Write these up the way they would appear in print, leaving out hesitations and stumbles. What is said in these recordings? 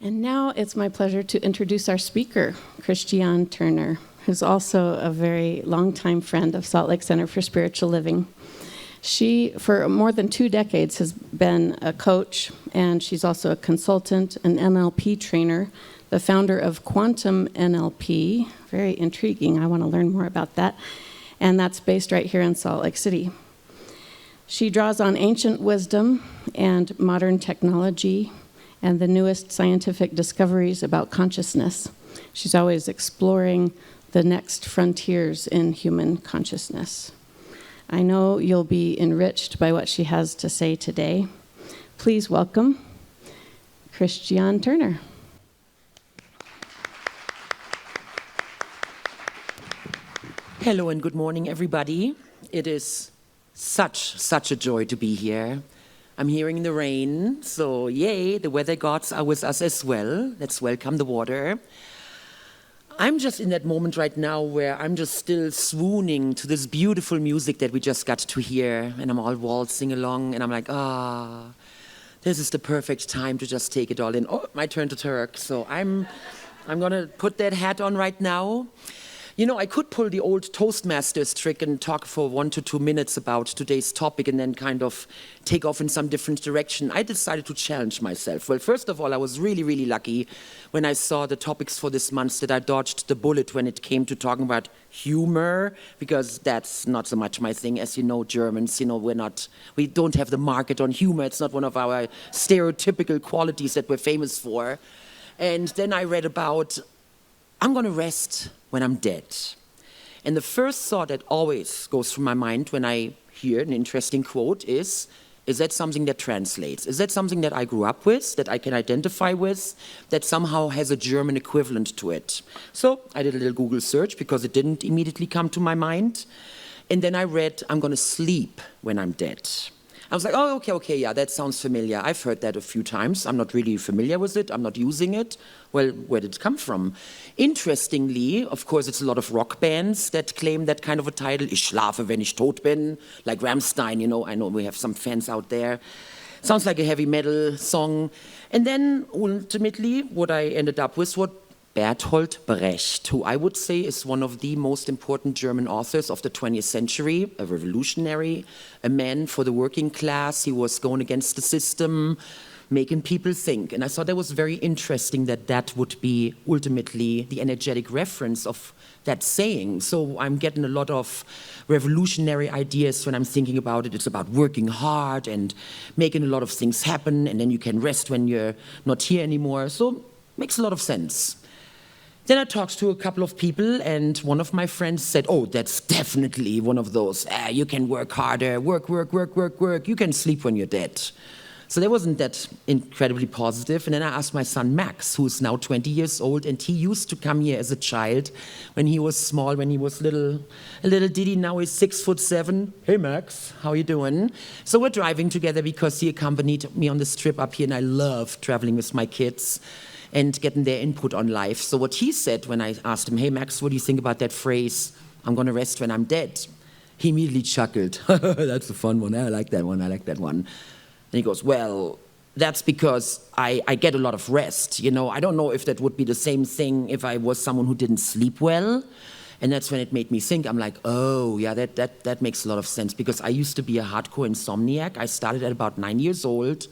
And now it's my pleasure to introduce our speaker, Christiane Turner, who's also a very longtime friend of Salt Lake Center for Spiritual Living. She, for more than 2 decades, has been a coach, and she's also a consultant, an NLP trainer, the founder of Quantum NLP. Very intriguing. I want to learn more about that. And that's based right here in Salt Lake City. She draws on ancient wisdom and modern technology and the newest scientific discoveries about consciousness. She's always exploring the next frontiers in human consciousness. I know you'll be enriched by what she has to say today. Please welcome Christiane Turner. Hello and good morning, everybody. It is such a joy to be here. I'm hearing the rain, so yay, the weather gods are with us as well. Let's welcome the water. I'm just in that moment right now where I'm just still swooning to this beautiful music that we just got to hear, and I'm all waltzing along, and I'm like, this is the perfect time to just take it all in. Oh, my turn to Turk, so I'm gonna put that hat on right now. You know, I could pull the old Toastmasters trick and talk for 1 to 2 minutes about today's topic and then kind of take off in some different direction. I decided to challenge myself. Well, first of all, I was really lucky when I saw the topics for this month that I dodged the bullet when it came to talking about humor, because that's not so much my thing. As you know, Germans, you know, we don't have the market on humor. It's not one of our stereotypical qualities that we're famous for. And then I read about, I'm going to rest when I'm dead. And the first thought that always goes through my mind when I hear an interesting quote is that something that translates? Is that something that I grew up with, that I can identify with, that somehow has a German equivalent to it? So I did a little Google search because it didn't immediately come to my mind. And then I read, I'm going to sleep when I'm dead. I was like, oh, okay, yeah, that sounds familiar. I've heard that a few times. I'm not really familiar with it. I'm not using it. Well, where did it come from? Interestingly, of course, it's a lot of rock bands that claim that kind of a title. Ich schlafe, wenn ich tot bin, like Rammstein, you know. I know we have some fans out there. Sounds like a heavy metal song. And then, ultimately, what I ended up with was Bertolt Brecht, who I would say is one of the most important German authors of the 20th century, a revolutionary, a man for the working class. He was going against the system, making people think. And I thought that was very interesting that that would be ultimately the energetic reference of that saying. So I'm getting a lot of revolutionary ideas when I'm thinking about it. It's about working hard and making a lot of things happen, and then you can rest when you're not here anymore. So makes a lot of sense. Then I talked to a couple of people, and one of my friends said, oh, that's definitely one of those, you can work harder, work, you can sleep when you're dead. So that wasn't that incredibly positive. And then I asked my son Max, who's now 20 years old, and he used to come here as a child when he was small, when he was a little ditty. Now he's 6'7". Hey Max, how you doing? So we're driving together because he accompanied me on this trip up here, and I love traveling with my kids and getting their input on life. So what he said when I asked him, hey Max, what do you think about that phrase, I'm going to rest when I'm dead? He immediately chuckled. That's a fun one. I like that one. And he goes, well, that's because I get a lot of rest. You know, I don't know if that would be the same thing if I was someone who didn't sleep well. And that's when it made me think. I'm like, oh, yeah, that makes a lot of sense, because I used to be a hardcore insomniac. I started at about 9 years old,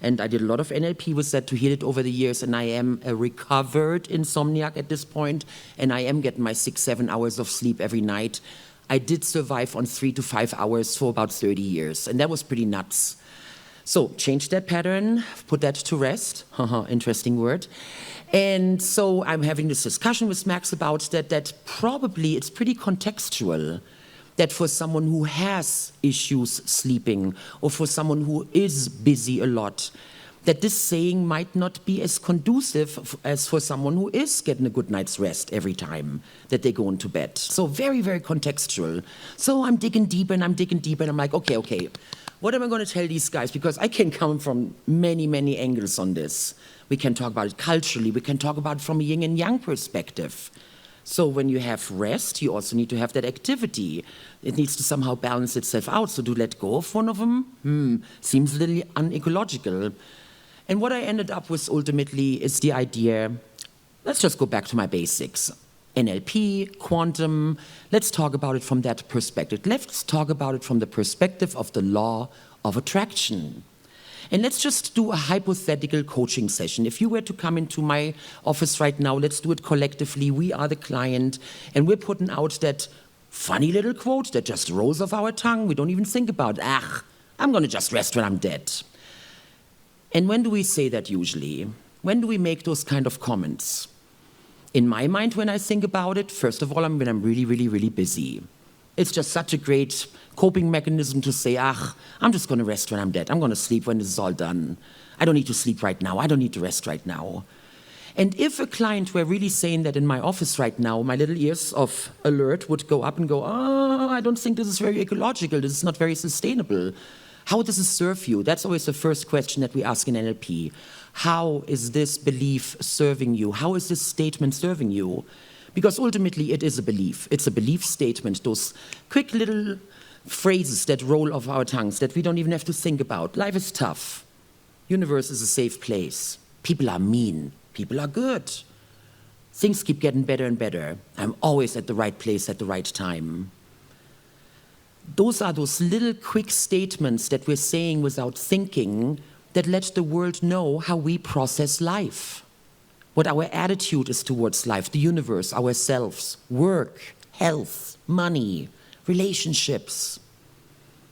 and I did a lot of NLP with that to heal it over the years, and I am a recovered insomniac at this point, and I am getting my 6-7 hours of sleep every night. I did survive on 3 to 5 hours for about 30 years, and that was pretty nuts. So, changed that pattern, put that to rest. Interesting word. And so I'm having this discussion with Max about that probably it's pretty contextual, that for someone who has issues sleeping, or for someone who is busy a lot, that this saying might not be as conducive as for someone who is getting a good night's rest every time that they go into bed. So very contextual. So I'm digging deeper, and I'm like, okay, what am I going to tell these guys? Because I can come from many angles on this. We can talk about it culturally. We can talk about it from a yin and yang perspective. So when you have rest, you also need to have that activity. It needs to somehow balance itself out. So to let go of one of them seems a little unecological. And what I ended up with ultimately is the idea, let's just go back to my basics. NLP, quantum, let's talk about it from that perspective. Let's talk about it from the perspective of the law of attraction. And let's just do a hypothetical coaching session. If you were to come into my office right now, let's do it collectively. We are the client, and we're putting out that funny little quote that just rolls off our tongue. We don't even think about, I'm going to just rest when I'm dead. And when do we say that usually? When do we make those kind of comments? In my mind, when I think about it, first of all, when I'm really, really, really busy. It's just such a great coping mechanism to say, I'm just going to rest when I'm dead. I'm going to sleep when this is all done. I don't need to sleep right now. I don't need to rest right now. And if a client were really saying that in my office right now, my little ears of alert would go up and go, I don't think this is very ecological. This is not very sustainable. How does it serve you? That's always the first question that we ask in NLP. How is this belief serving you? How is this statement serving you? Because ultimately it is a belief. It's a belief statement, those quick little phrases that roll off our tongues that we don't even have to think about. Life is tough. Universe is a safe place. People are mean. People are good. Things keep getting better and better. I'm always at the right place at the right time. Those are those little quick statements that we're saying without thinking that let the world know how we process life. What our attitude is towards life, the universe, ourselves, work, health, money, relationships,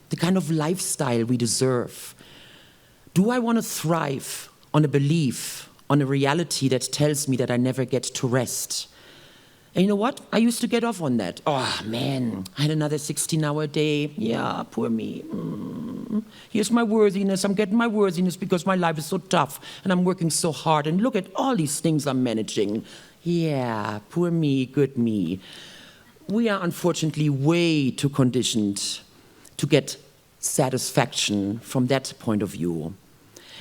the kind of lifestyle we deserve. Do I want to thrive on a belief, on a reality that tells me that I never get to rest? And you know what? I used to get off on that. Oh, man, I had another 16-hour day. Yeah, poor me. Here's my worthiness. I'm getting my worthiness because my life is so tough and I'm working so hard. And look at all these things I'm managing. Yeah, poor me, good me. We are unfortunately way too conditioned to get satisfaction from that point of view.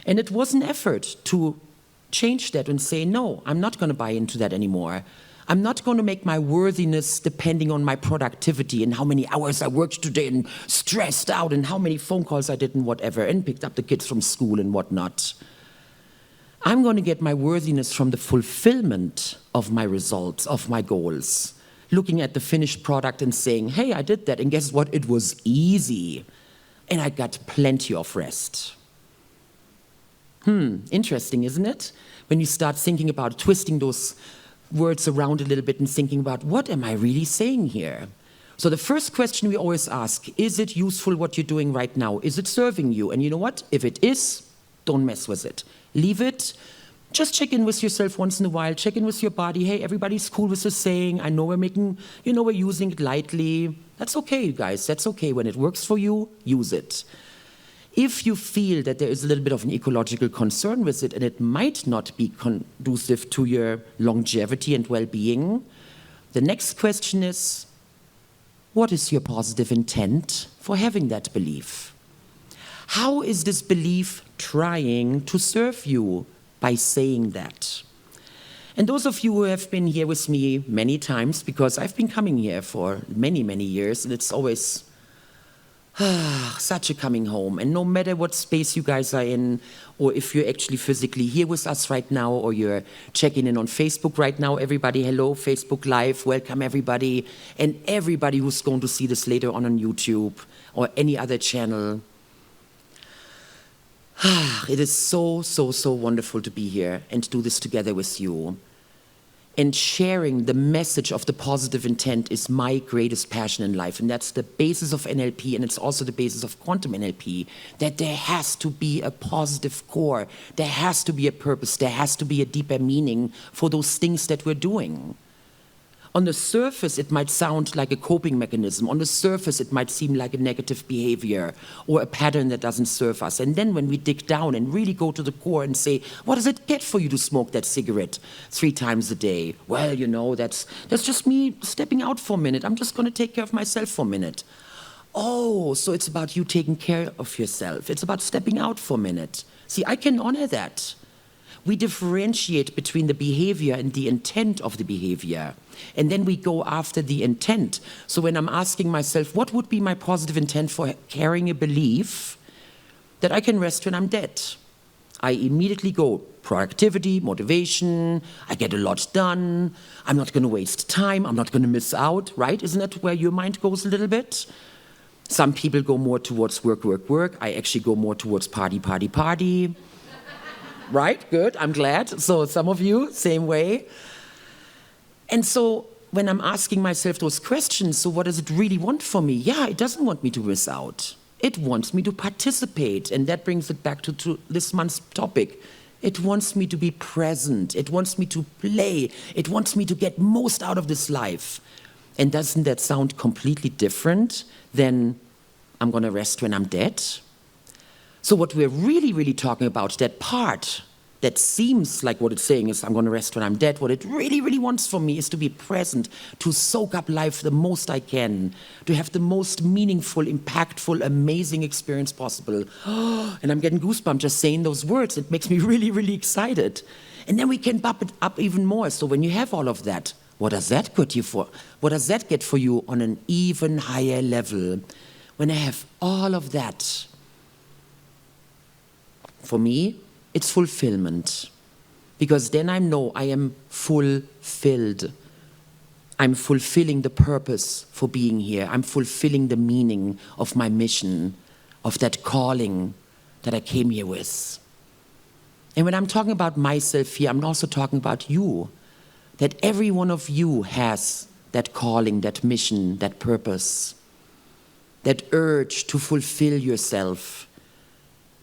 And it was an effort to change that and say, no, I'm not going to buy into that anymore. I'm not going to make my worthiness depending on my productivity and how many hours I worked today and stressed out and how many phone calls I did and whatever and picked up the kids from school and whatnot. I'm going to get my worthiness from the fulfillment of my results, of my goals. Looking at the finished product and saying, hey, I did that, and guess what? It was easy. And I got plenty of rest. Interesting, isn't it? When you start thinking about twisting those words around a little bit and thinking about, what am I really saying here? So the first question we always ask, is it useful what you're doing right now? Is it serving you? And you know what? If it is, don't mess with it. Leave it. Just check in with yourself once in a while. Check in with your body. Hey, everybody's cool with the saying. I know we're using it lightly. That's okay, you guys. That's okay. When it works for you, use it. If you feel that there is a little bit of an ecological concern with it and it might not be conducive to your longevity and well-being, the next question is, what is your positive intent for having that belief? How is this belief trying to serve you by saying that? And those of you who have been here with me many times, because I've been coming here for many, many years, and it's always such a coming home. And no matter what space you guys are in, or if you're actually physically here with us right now, or you're checking in on Facebook right now, everybody, hello, Facebook Live, welcome everybody, and everybody who's going to see this later on YouTube or any other channel. It is so, so, so wonderful to be here and to do this together with you. And sharing the message of the positive intent is my greatest passion in life. And that's the basis of NLP, and it's also the basis of quantum NLP, that there has to be a positive core. There has to be a purpose. There has to be a deeper meaning for those things that we're doing. On the surface, it might sound like a coping mechanism. On the surface, it might seem like a negative behavior or a pattern that doesn't serve us. And then when we dig down and really go to the core and say, what does it get for you to smoke that cigarette 3 times a day? Well, that's just me stepping out for a minute. I'm just going to take care of myself for a minute. Oh, so it's about you taking care of yourself. It's about stepping out for a minute. See, I can honor that. We differentiate between the behavior and the intent of the behavior. And then we go after the intent. So when I'm asking myself, what would be my positive intent for carrying a belief that I can rest when I'm dead? I immediately go productivity, motivation, I get a lot done, I'm not going to waste time, I'm not going to miss out, right? Isn't that where your mind goes a little bit? Some people go more towards work, work, work. I actually go more towards party, party, party. Right? Good. I'm glad. So some of you, same way. And so when I'm asking myself those questions, so what does it really want for me? Yeah, it doesn't want me to miss out. It wants me to participate. And that brings it back to this month's topic. It wants me to be present. It wants me to play. It wants me to get most out of this life. And doesn't that sound completely different than I'm going to rest when I'm dead? So what we're really, really talking about, that part that seems like what it's saying is I'm going to rest when I'm dead, what it really, really wants from me is to be present, to soak up life the most I can, to have the most meaningful, impactful, amazing experience possible. And I'm getting goosebumps just saying those words. It makes me really, really excited. And then we can bump it up even more. So when you have all of that, what does that get you for? What does that get for you on an even higher level? When I have all of that, for me, it's fulfillment. Because then I know I am fulfilled. I'm fulfilling the purpose for being here. I'm fulfilling the meaning of my mission, of that calling that I came here with. And when I'm talking about myself here, I'm also talking about you. That every one of you has that calling, that mission, that purpose, that urge to fulfill yourself,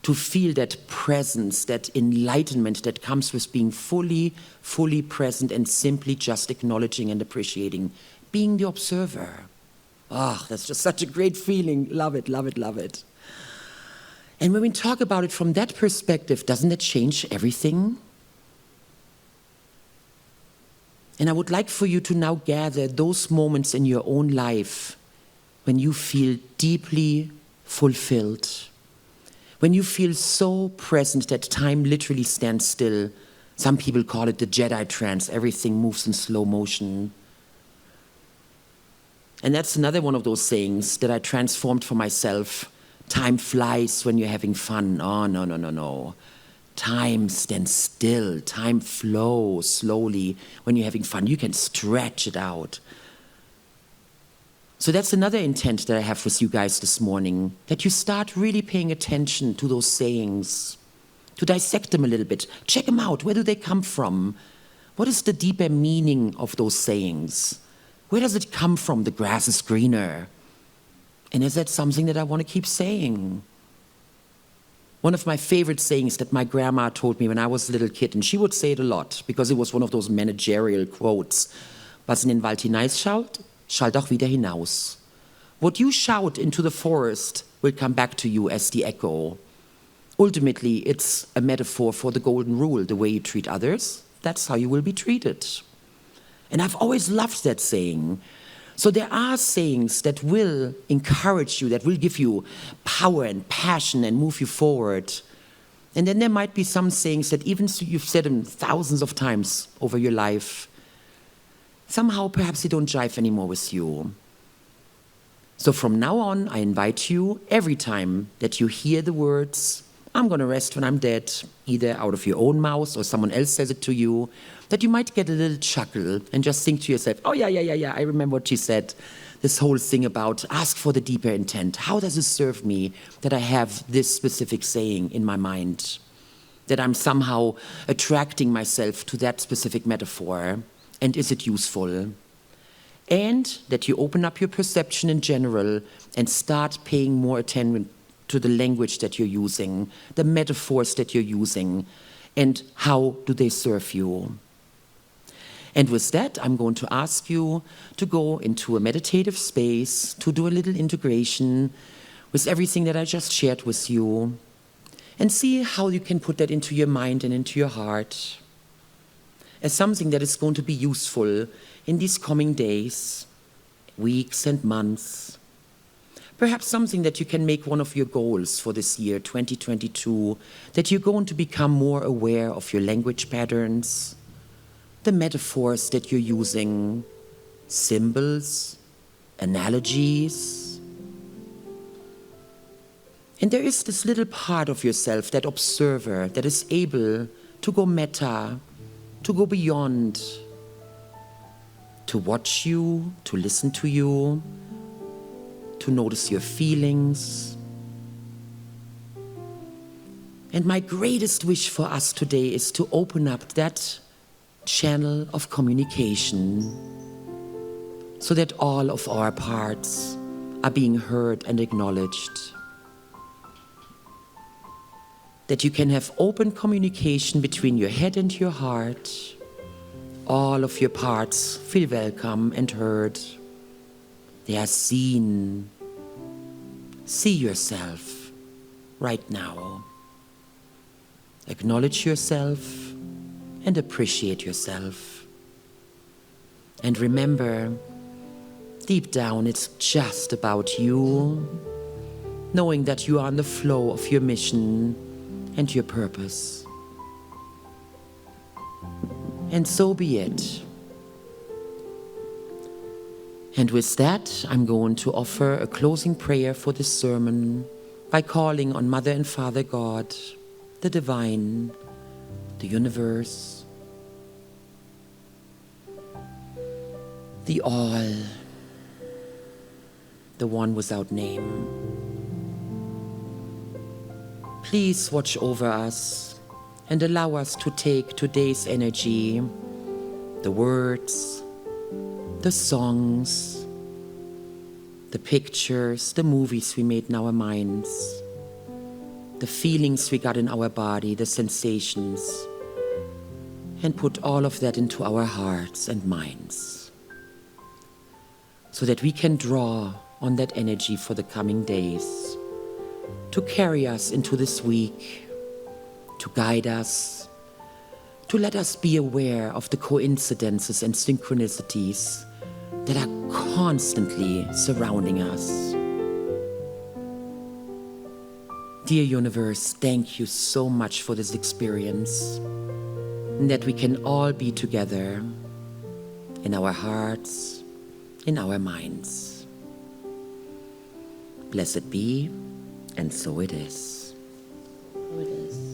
to feel that presence, that enlightenment that comes with being fully, fully present and simply just acknowledging and appreciating, being the observer. Oh, that's just such a great feeling. Love it, love it, love it. And when we talk about it from that perspective, doesn't it change everything? And I would like for you to now gather those moments in your own life when you feel deeply fulfilled, when you feel so present that time literally stands still. Some people call it the Jedi trance. Everything moves in slow motion. And that's another one of those sayings that I transformed for myself. Time flies when you're having fun. Oh, no, no, no, no. Time stands still. Time flows slowly when you're having fun. You can stretch it out. So that's another intent that I have with you guys this morning, that you start really paying attention to those sayings, to dissect them a little bit. Check them out. Where do they come from? What is the deeper meaning of those sayings? Where does it come from? The grass is greener. And is that something that I want to keep saying? One of my favorite sayings that my grandma told me when I was a little kid, and she would say it a lot, because it was one of those managerial quotes. Was in den Wald hineinschaut, schalt auch wieder hinaus. What you shout into the forest will come back to you as the echo. Ultimately, it's a metaphor for the golden rule. The way you treat others, that's how you will be treated. And I've always loved that saying. So there are sayings that will encourage you, that will give you power and passion and move you forward. And then there might be some sayings that even you've said them thousands of times over your life, somehow perhaps they don't jive anymore with you. So from now on, I invite you, every time that you hear the words, I'm going to rest when I'm dead, either out of your own mouth or someone else says it to you, that you might get a little chuckle and just think to yourself, oh yeah, I remember what she said. This whole thing about ask for the deeper intent. How does it serve me that I have this specific saying in my mind? That I'm somehow attracting myself to that specific metaphor? And is it useful? And that you open up your perception in general and start paying more attention to the language that you're using, the metaphors that you're using, and how do they serve you. And with that, I'm going to ask you to go into a meditative space, to do a little integration with everything that I just shared with you, and see how you can put that into your mind and into your heart as something that is going to be useful in these coming days, weeks and months. Perhaps something that you can make one of your goals for this year, 2022, that you're going to become more aware of your language patterns, the metaphors that you're using, symbols, analogies. And there is this little part of yourself, that observer, that is able to go meta, to go beyond, to watch you, to listen to you, to notice your feelings. And my greatest wish for us today is to open up that channel of communication so that all of our parts are being heard and acknowledged. That you can have open communication between your head and your heart. All of your parts feel welcome and heard. They are seen. See yourself right now. Acknowledge yourself and appreciate yourself. And remember, deep down, it's just about you, knowing that you are on the flow of your mission and your purpose. And so be it. And with that, I'm going to offer a closing prayer for this sermon by calling on Mother and Father God, the Divine, the Universe, the All, the One without name. Please watch over us and allow us to take today's energy, the words, the songs, the pictures, the movies we made in our minds, the feelings we got in our body, the sensations, and put all of that into our hearts and minds so that we can draw on that energy for the coming days to carry us into this week, to guide us, to let us be aware of the coincidences and synchronicities that are constantly surrounding us. Dear Universe, thank you so much for this experience, and that we can all be together in our hearts, in our minds. Blessed be, and so it is. So it is.